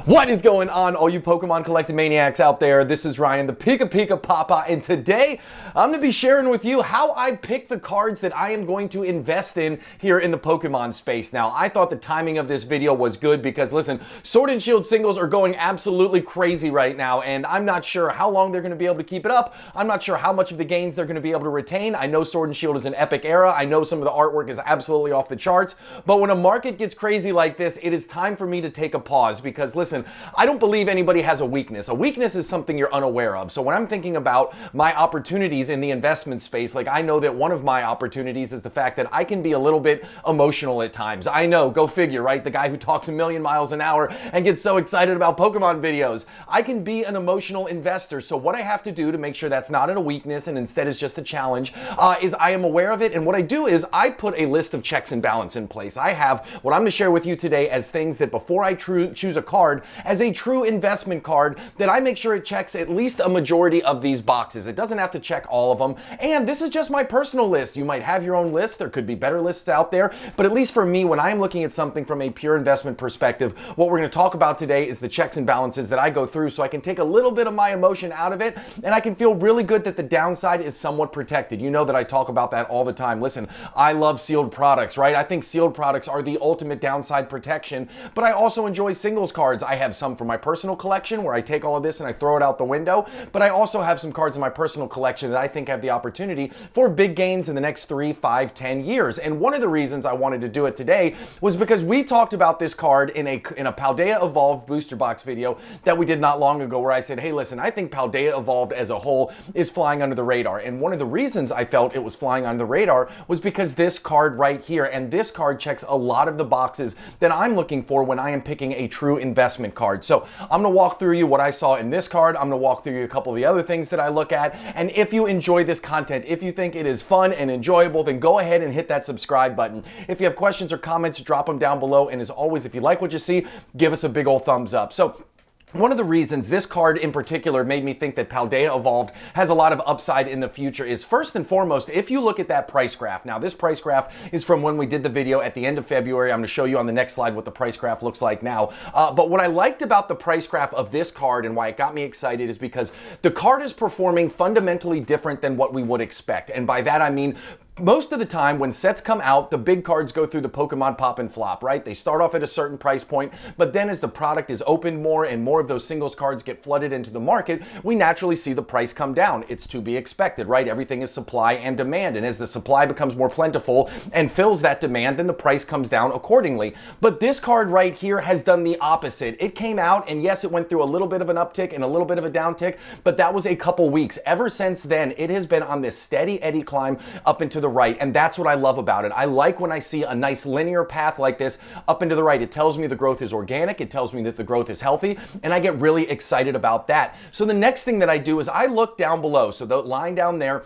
What is going on, all you Pokemon collecting maniacs out there? This is Ryan, the PikaPikaPaPa, and today I'm going to be sharing with you how I pick the cards that I am going to invest in here in the Pokemon space. Now, I thought the timing of this video was good because, listen, Sword and Shield singles are going absolutely crazy right now, and I'm not sure how long they're going to be able to keep it up. I'm not sure how much of the gains they're going to be able to retain. I know Sword and Shield is an epic era. I know some of the artwork is absolutely off the charts, but when a market gets crazy like this, it is time for me to take a pause because, listen, I don't believe anybody has a weakness. A weakness is something you're unaware of. So when I'm thinking about my opportunities in the investment space, like I know that one of my opportunities is the fact that I can be a little bit emotional at times. I know, go figure, right? The guy who talks a million miles an hour and gets so excited about Pokemon videos. I can be an emotional investor. So what I have to do to make sure that's not a weakness and instead is just a challenge is I am aware of it. And what I do is I put a list of checks and balance in place. I have what I'm going to share with you today as things that before I choose a card as a true investment card, that I make sure it checks at least a majority of these boxes. It doesn't have to check all of them. And this is just my personal list. You might have your own list. There could be better lists out there. But at least for me, when I'm looking at something from a pure investment perspective, what we're going to talk about today is the checks and balances that I go through so I can take a little bit of my emotion out of it and I can feel really good that the downside is somewhat protected. You know that I talk about that all the time. Listen, I love sealed products, right? I think sealed products are the ultimate downside protection, but I also enjoy singles cards. I have some for my personal collection where I take all of this and I throw it out the window, but I also have some cards in my personal collection that I think have the opportunity for big gains in the next 3, 5, 10 years. And one of the reasons I wanted to do it today was because we talked about this card in a Paldea Evolved booster box video that we did not long ago where I said, hey, listen, I think Paldea Evolved as a whole is flying under the radar. And one of the reasons I felt it was flying under the radar was because this card right here, and this card checks a lot of the boxes that I'm looking for when I am picking a true investment card. So I'm going to walk through you what I saw in this card. I'm going to walk through you a couple of the other things that I look at. And if you enjoy this content, if you think it is fun and enjoyable, then go ahead and hit that subscribe button. If you have questions or comments, drop them down below. And as always, if you like what you see, give us a big old thumbs up. So one of the reasons this card in particular made me think that Paldea Evolved has a lot of upside in the future is first and foremost, if you look at that price graph. Now, this price graph is from when we did the video at the end of February. I'm going to show you on the next slide what the price graph looks like now. But what I liked about the price graph of this card and why it got me excited is because the card is performing fundamentally different than what we would expect. And by that, I mean, most of the time when sets come out, the big cards go through the Pokemon pop and flop, right? They start off at a certain price point, but then as the product is opened more and more of those singles cards get flooded into the market, we naturally see the price come down. It's to be expected, right? Everything is supply and demand, and as the supply becomes more plentiful and fills that demand, then the price comes down accordingly. But this card right here has done the opposite. It came out, and yes, it went through a little bit of an uptick and a little bit of a downtick, but that was a couple weeks. Ever since then, it has been on this steady eddy climb up into the right, and that's what I love about it. I like when I see a nice linear path like this up into the right. It tells me the growth is organic, it tells me that the growth is healthy, and I get really excited about that. So the next thing that I do is I look down below. So the line down there,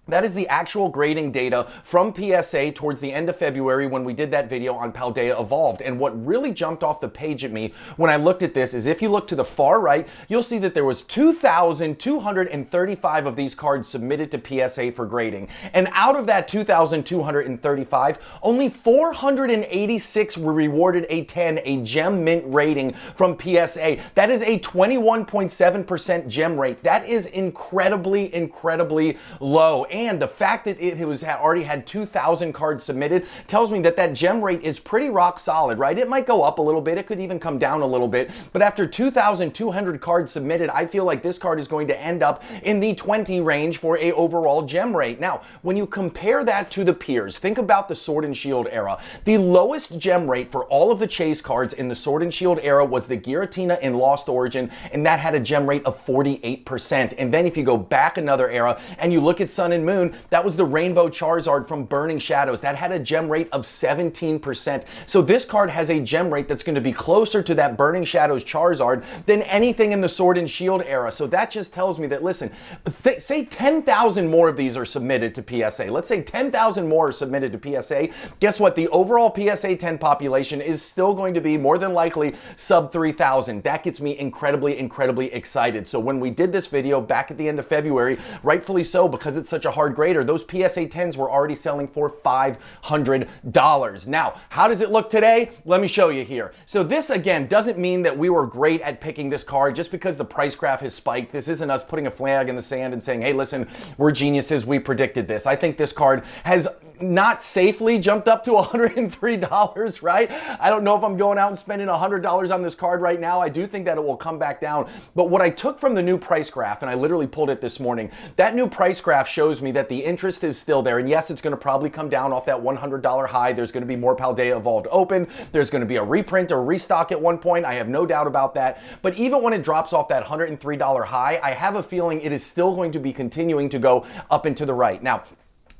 that is the actual grading data from PSA towards the end of February when we did that video on Paldea Evolved. And what really jumped off the page at me when I looked at this is if you look to the far right, you'll see that there was 2,235 of these cards submitted to PSA for grading. And out of that 2,235, only 486 were rewarded a 10, a gem mint rating from PSA. That is a 21.7% gem rate. That is incredibly, incredibly low. And the fact that it was already had 2,000 cards submitted tells me that that gem rate is pretty rock solid, right? It might go up a little bit. It could even come down a little bit. But after 2,200 cards submitted, I feel like this card is going to end up in the 20 range for a overall gem rate. Now, when you compare that to the peers, think about the Sword and Shield era. The lowest gem rate for all of the chase cards in the Sword and Shield era was the Giratina in Lost Origin, and that had a gem rate of 48%. And then if you go back another era and you look at Sun and Moon, that was the Rainbow Charizard from Burning Shadows. That had a gem rate of 17%. So this card has a gem rate that's going to be closer to that Burning Shadows Charizard than anything in the Sword and Shield era. So that just tells me that, listen, say 10,000 more of these are submitted to PSA. Let's say 10,000 more are submitted to PSA. Guess what? The overall PSA 10 population is still going to be more than likely sub 3,000. That gets me incredibly, incredibly excited. So when we did this video back at the end of February, rightfully so, because it's such a hard grader, those PSA 10s were already selling for $500. Now, how does it look today? Let me show you here. So this, again, doesn't mean that we were great at picking this card just because the price graph has spiked. This isn't us putting a flag in the sand and saying, hey, listen, we're geniuses, we predicted this. I think this card has not safely jumped up to $103, right? I don't know if I'm going out and spending $100 on this card right now. I do think that it will come back down. But what I took from the new price graph, and I literally pulled it this morning, that new price graph shows me that the interest is still there. And yes, it's going to probably come down off that $100 high. There's going to be more Paldea Evolved open. There's going to be a reprint or restock at one point. I have no doubt about that. But even when it drops off that $103 high, I have a feeling it is still going to be continuing to go up and to the right. Now,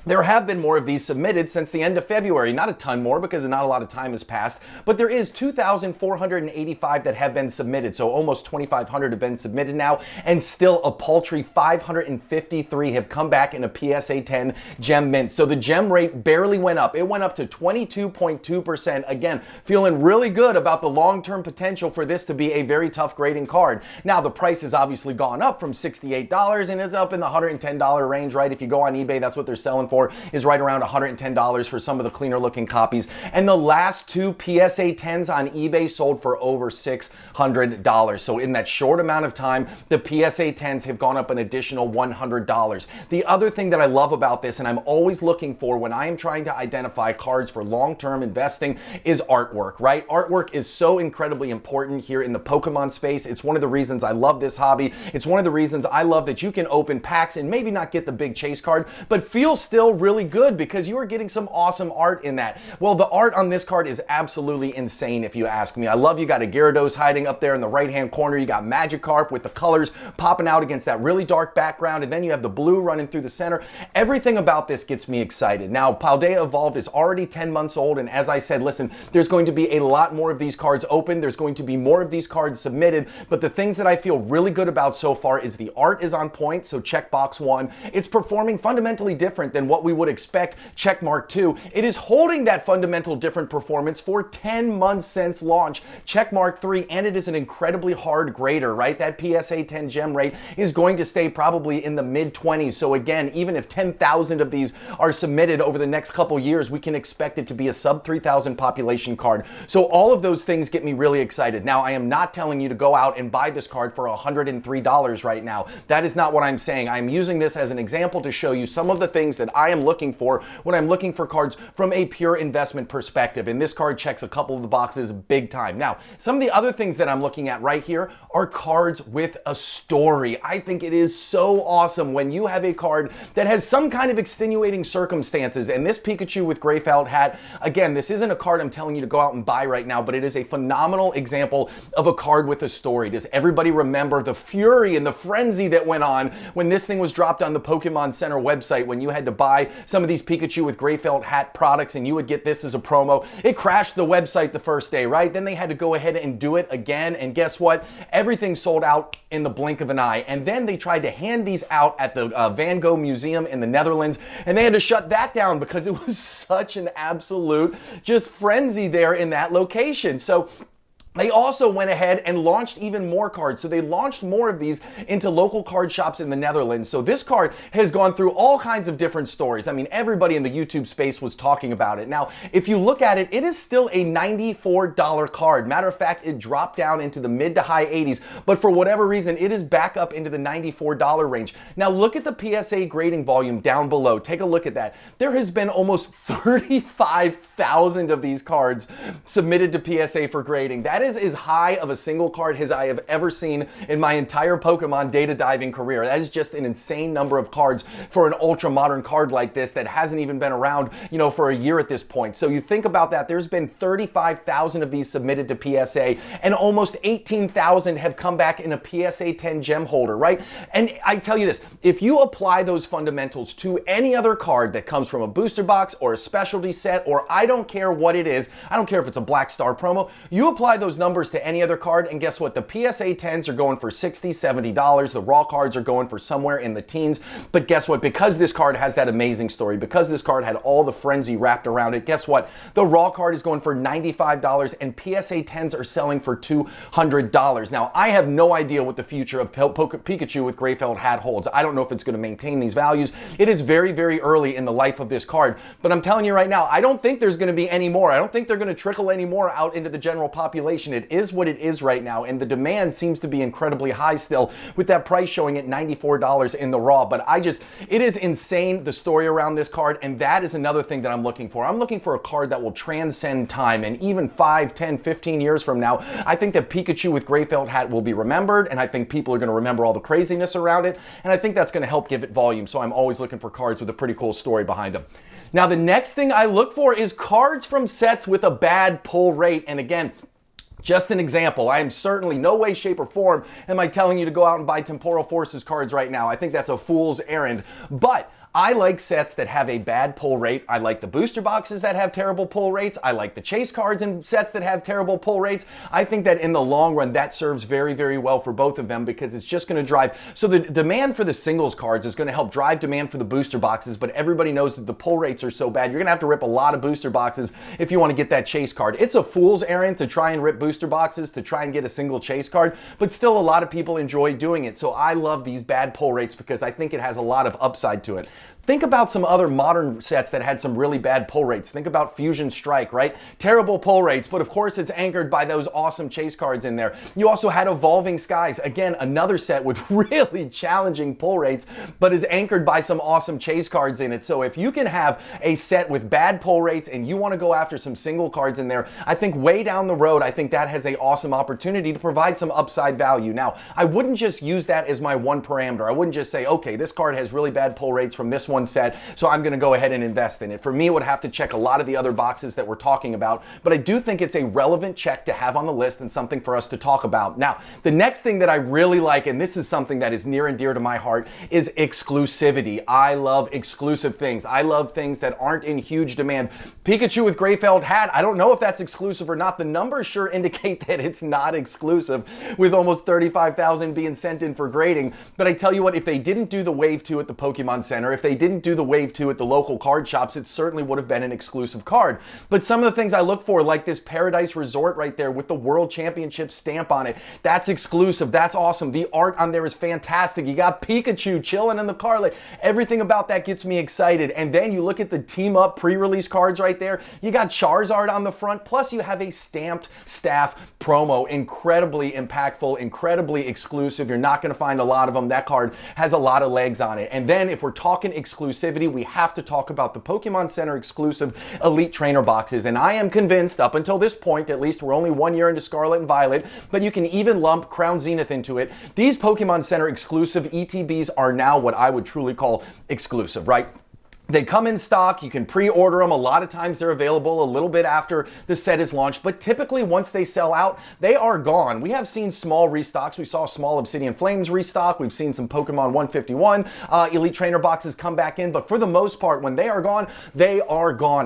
there have been more of these submitted since the end of February. Not a ton more because not a lot of time has passed, but there is 2,485 that have been submitted. So almost 2,500 have been submitted now, and still a paltry 553 have come back in a PSA 10 gem mint. So the gem rate barely went up. It went up to 22.2%. Again, feeling really good about the long-term potential for this to be a very tough grading card. Now, the price has obviously gone up from $68 and it's up in the $110 range, right? If you go on eBay, that's what they're selling for, is right around $110 for some of the cleaner looking copies. And the last two PSA 10s on eBay sold for over $600. So in that short amount of time, the PSA 10s have gone up an additional $100. The other thing that I love about this, and I'm always looking for when I am trying to identify cards for long-term investing, is artwork, right? Artwork is so incredibly important here in the Pokemon space. It's one of the reasons I love this hobby. It's one of the reasons I love that you can open packs and maybe not get the big chase card, but feel still really good because you are getting some awesome art in that. Well, the art on this card is absolutely insane if you ask me. I love you got a Gyarados hiding up there in the right-hand corner. You got Magikarp with the colors popping out against that really dark background, and then you have the blue running through the center. Everything about this gets me excited. Now, Paldea Evolved is already 10 months old, and as I said, listen, there's going to be a lot more of these cards open. There's going to be more of these cards submitted, but the things that I feel really good about so far is the art is on point, so check box 1. It's performing fundamentally different than what we would expect, check mark 2. It is holding that fundamental different performance for 10 months since launch, check mark 3, and it is an incredibly hard grader, right? That PSA 10 gem rate is going to stay probably in the mid-20s. So again, even if 10,000 of these are submitted over the next couple years, we can expect it to be a sub 3,000 population card. So all of those things get me really excited. Now, I am not telling you to go out and buy this card for $103 right now. That is not what I'm saying. I'm using this as an example to show you some of the things that I am looking for when I'm looking for cards from a pure investment perspective. And this card checks a couple of the boxes big time. Now, some of the other things that I'm looking at right here are cards with a story. I think it is so awesome when you have a card that has some kind of extenuating circumstances. And this Pikachu with gray felt hat, again, this isn't a card I'm telling you to go out and buy right now, but it is a phenomenal example of a card with a story. Does everybody remember the fury and the frenzy that went on when this thing was dropped on the Pokemon Center website, when you had to buy some of these Pikachu with gray felt hat products and you would get this as a promo? It crashed the website the first day, right? Then they had to go ahead and do it again, and guess what? Everything sold out in the blink of an eye. And then they tried to hand these out at the Van Gogh Museum in the Netherlands, and they had to shut that down because it was such an absolute just frenzy there in that location. So they also went ahead and launched even more cards. So they launched more of these into local card shops in the Netherlands. So this card has gone through all kinds of different stories. I mean, everybody in the YouTube space was talking about it. Now, if you look at it, it is still a $94 card. Matter of fact, it dropped down into the mid to high 80s, but for whatever reason, it is back up into the $94 range. Now, look at the PSA grading volume down below. Take a look at that. There has been almost 35,000 of these cards submitted to PSA for grading. That is as high of a single card as I have ever seen in my entire Pokemon data diving career. That is just an insane number of cards for an ultra modern card like this that hasn't even been around, you know, for a year at this point. So you think about that, there's been 35,000 of these submitted to PSA, and almost 18,000 have come back in a PSA 10 gem holder, right? And I tell you this, if you apply those fundamentals to any other card that comes from a booster box or a specialty set, or I don't care what it is, I don't care if it's a Black Star promo, you apply those those numbers to any other card, and guess what? The PSA 10s are going for $60, $70. The raw cards are going for somewhere in the teens. But guess what? Because this card has that amazing story, because this card had all the frenzy wrapped around it, guess what? The raw card is going for $95 and PSA 10s are selling for $200. Now, I have no idea what the future of Pikachu with gray felt hat holds. I don't know if it's going to maintain these values. It is very, very early in the life of this card, but I'm telling you right now, I don't think there's going to be any more. I don't think they're going to trickle any more out into the general population. It is what it is right now, and the demand seems to be incredibly high still, with that price showing at $94 in the raw. But it is insane, the story around this card, and that is another thing that I'm looking for. I'm looking for a card that will transcend time, and even 5, 10, 15 years from now, I think that Pikachu with gray felt hat will be remembered, and I think people are going to remember all the craziness around it, and I think that's going to help give it volume. So I'm always looking for cards with a pretty cool story behind them. Now, the next thing I look for is cards from sets with a bad pull rate. And again, just an example, I am certainly no way, shape, or form am I telling you to go out and buy Temporal Forces cards right now. I think that's a fool's errand. But I like sets that have a bad pull rate. I like the booster boxes that have terrible pull rates. I like the chase cards in sets that have terrible pull rates. I think that in the long run, that serves very, very well for both of them, because it's just going to drive. So the demand for the singles cards is going to help drive demand for the booster boxes, but everybody knows that the pull rates are so bad. You're going to have to rip a lot of booster boxes if you want to get that chase card. It's a fool's errand to try and rip booster boxes to try and get a single chase card, but still a lot of people enjoy doing it. So I love these bad pull rates because I think it has a lot of upside to it. Think about some other modern sets that had some really bad pull rates. Think about Fusion Strike, right? Terrible pull rates, but of course it's anchored by those awesome chase cards in there. You also had Evolving Skies, again, another set with really challenging pull rates, but is anchored by some awesome chase cards in it. So if you can have a set with bad pull rates and you want to go after some single cards in there, I think way down the road, I think that has an awesome opportunity to provide some upside value. Now, I wouldn't just use that as my one parameter. I wouldn't just say, okay, this card has really bad pull rates from this one set, so I'm going to go ahead and invest in it. For me, it would have to check a lot of the other boxes that we're talking about, but I do think it's a relevant check to have on the list and something for us to talk about. Now, the next thing that I really like, and this is something that is near and dear to my heart, is exclusivity. I love exclusive things. I love things that aren't in huge demand. Pikachu with gray felt hat, I don't know if that's exclusive or not. The numbers sure indicate that it's not exclusive, with almost 35,000 being sent in for grading. But I tell you what, if they didn't do the Wave 2 at the Pokemon Center, if they didn't do the Wave 2 at the local card shops, it certainly would have been an exclusive card. But some of the things I look for, like this Paradise Resort right there with the World Championship stamp on it, that's exclusive. That's awesome. The art on there is fantastic. You got Pikachu chilling in the car. Like, everything about that gets me excited. And then you look at the Team Up pre-release cards right there. You got Charizard on the front, plus you have a stamped staff promo. Incredibly impactful, incredibly exclusive. You're not going to find a lot of them. That card has a lot of legs on it. And then if we're talking exclusivity, we have to talk about the Pokemon Center exclusive Elite Trainer boxes. And I am convinced, up until this point, at least we're only 1 year into Scarlet and Violet, but you can even lump Crown Zenith into it. These Pokemon Center exclusive ETBs are now what I would truly call exclusive, right? They come in stock, you can pre-order them. A lot of times they're available a little bit after the set is launched, but typically once they sell out, they are gone. We have seen small restocks. We saw a small Obsidian Flames restock. We've seen some Pokemon 151 Elite Trainer boxes come back in, but for the most part, when they are gone,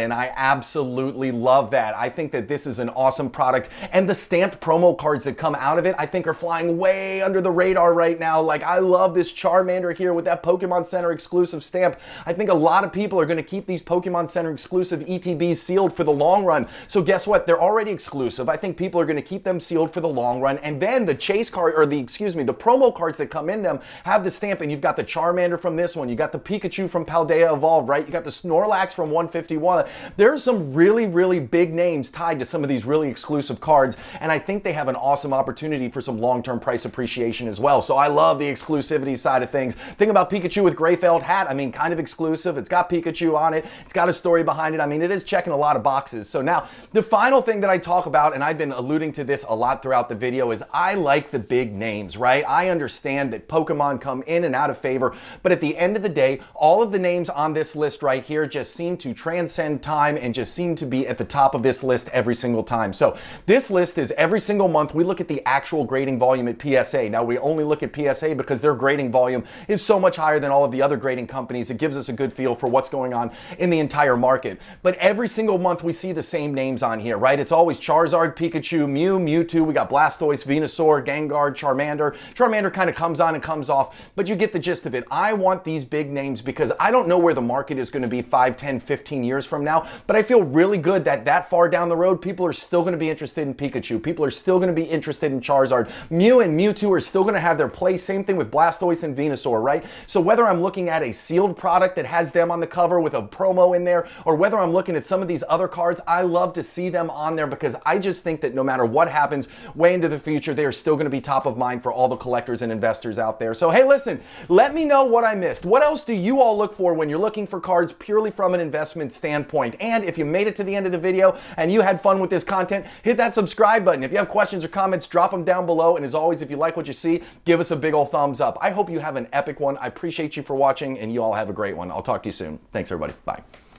and I absolutely love that. I think that this is an awesome product, and the stamped promo cards that come out of it, I think are flying way under the radar right now. Like, I love this Charmander here with that Pokemon Center exclusive stamp. I think a lot of people are going to keep these Pokemon Center exclusive ETBs sealed for the long run. So guess what? They're already exclusive. I think people are going to keep them sealed for the long run. And then the chase card, or the promo cards that come in them have the stamp, and you've got the Charmander from this one. You got the Pikachu from Paldea Evolved, right? You got the Snorlax from 151. There's some really, really big names tied to some of these really exclusive cards, and I think they have an awesome opportunity for some long-term price appreciation as well. So I love the exclusivity side of things. Think about Pikachu with gray felt hat. I mean, kind of exclusive. It's got Pikachu on it. It's got a story behind it. I mean, it is checking a lot of boxes. So now, the final thing that I talk about, and I've been alluding to this a lot throughout the video, is I like the big names, right? I understand that Pokemon come in and out of favor, but at the end of the day, all of the names on this list right here just seem to transcend time and just seem to be at the top of this list every single time. So this list is every single month we look at the actual grading volume at PSA. Now, we only look at PSA because their grading volume is so much higher than all of the other grading companies. It gives us a good feel for what's going on in the entire market. But every single month we see the same names on here, right? It's always Charizard, Pikachu, Mew, Mewtwo, we got Blastoise, Venusaur, Gengar, Charmander. Charmander kind of comes on and comes off, but you get the gist of it. I want these big names because I don't know where the market is going to be 5, 10, 15 years from now, but I feel really good that far down the road, people are still going to be interested in Pikachu. People are still going to be interested in Charizard. Mew and Mewtwo are still going to have their place. Same thing with Blastoise and Venusaur, right? So whether I'm looking at a sealed product that has them on the cover with a promo in there, or whether I'm looking at some of these other cards, I love to see them on there because I just think that no matter what happens way into the future, they are still going to be top of mind for all the collectors and investors out there. So hey, listen, let me know what I missed. What else do you all look for when you're looking for cards purely from an investment standpoint? And if you made it to the end of the video and you had fun with this content, hit that subscribe button. If you have questions or comments, drop them down below. And as always, if you like what you see, give us a big old thumbs up. I hope you have an epic one. I appreciate you for watching, and you all have a great one. I'll talk to you soon. Thanks, everybody. Bye.